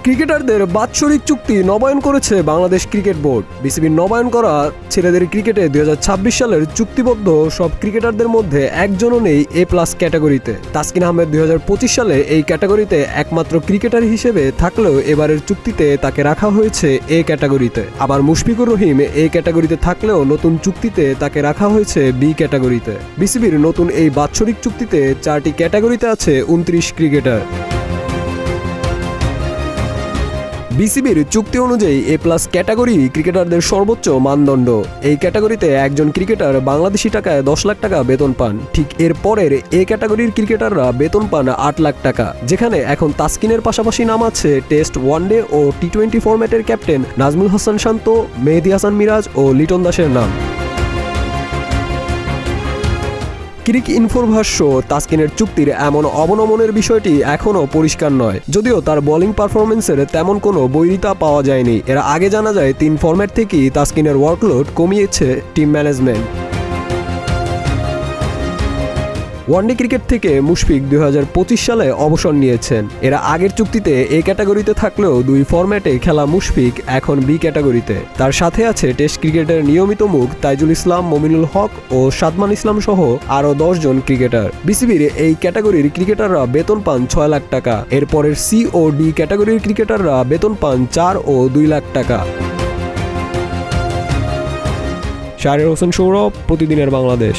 ক্রিকেটারদের বাৎসরিক চুক্তি নবায়ন করেছে বাংলাদেশ ক্রিকেট বোর্ড। বিসিবির নবায়ন করা ছেলেদের ক্রিকেটে 2026 সালের চুক্তিবদ্ধ সব ক্রিকেটারদের মধ্যে একজনও নেই এ প্লাস ক্যাটাগরিতে। তাসকিন আহমেদ 2025 সালে এই ক্যাটাগরিতে একমাত্র ক্রিকেটার হিসেবে থাকলেও এবারের চুক্তিতে তাকে রাখা হয়েছে এ ক্যাটাগরিতে। আবার মুশফিকুর রহিম এ ক্যাটাগরিতে থাকলেও নতুন চুক্তিতে তাকে রাখা হয়েছে বি ক্যাটাগরিতে। বিসিবির নতুন এই বাৎসরিক চুক্তিতে 4টি ক্যাটাগরিতে আছে 29 ক্রিকেটার। বিসিবির চুক্তি অনুযায়ী এ প্লাস ক্যাটাগরি ক্রিকেটারদের সর্বোচ্চ মানদণ্ড। এই ক্যাটাগরিতে একজন ক্রিকেটার বাংলাদেশি টাকায় 10 লাখ টাকা বেতন পান। ঠিক এর পরের এ ক্যাটাগরির ক্রিকেটাররা বেতন পান 8 লাখ টাকা, যেখানে এখন তাসকিনের পাশাপাশি নাম আছে টেস্ট, ওয়ানডে ও টি-20 ফরম্যাটের ক্যাপ্টেন নাজমুল হাসান শান্ত, মেহেদী হাসান মিরাজ ও লিটন দাসের নাম। ক্রিক ইনফোর ভাষ্য, তাসকিনের চুক্তির এমন অবনমনের বিষয়টি এখনও পরিষ্কার নয়। যদিও তার বোলিং পারফরমেন্সের তেমন কোনো বৈরিতা পাওয়া যায়নি। এর আগে জানা যায় 3 ফরম্যাট থেকেই তাসকিনের ওয়ার্কলোড কমিয়েছে টিম ম্যানেজমেন্ট। ওয়ানডে ক্রিকেট থেকে মুশফিক 2025 সালে অবসর নিয়েছেন। এরা আগের চুক্তিতে এ ক্যাটাগরিতে থাকলেও 2 ফরম্যাটে খেলা মুশফিক এখন বি ক্যাটাগরিতে। তার সাথে আছে টেস্ট ক্রিকেটের নিয়মিত মুখ তাইজুল ইসলাম, মমিনুল হক ও সাদমান ইসলাম সহ আরও 10 জন ক্রিকেটার। বিসিবির এই ক্যাটাগরির ক্রিকেটাররা বেতন পান 6 লাখ টাকা। এরপরের সি ও ডি ক্যাটাগরির ক্রিকেটাররা বেতন পান 4 ও 2 লাখ টাকা। শাহরিয়ার হোসেন সৌরভ, প্রতিদিনের বাংলাদেশ।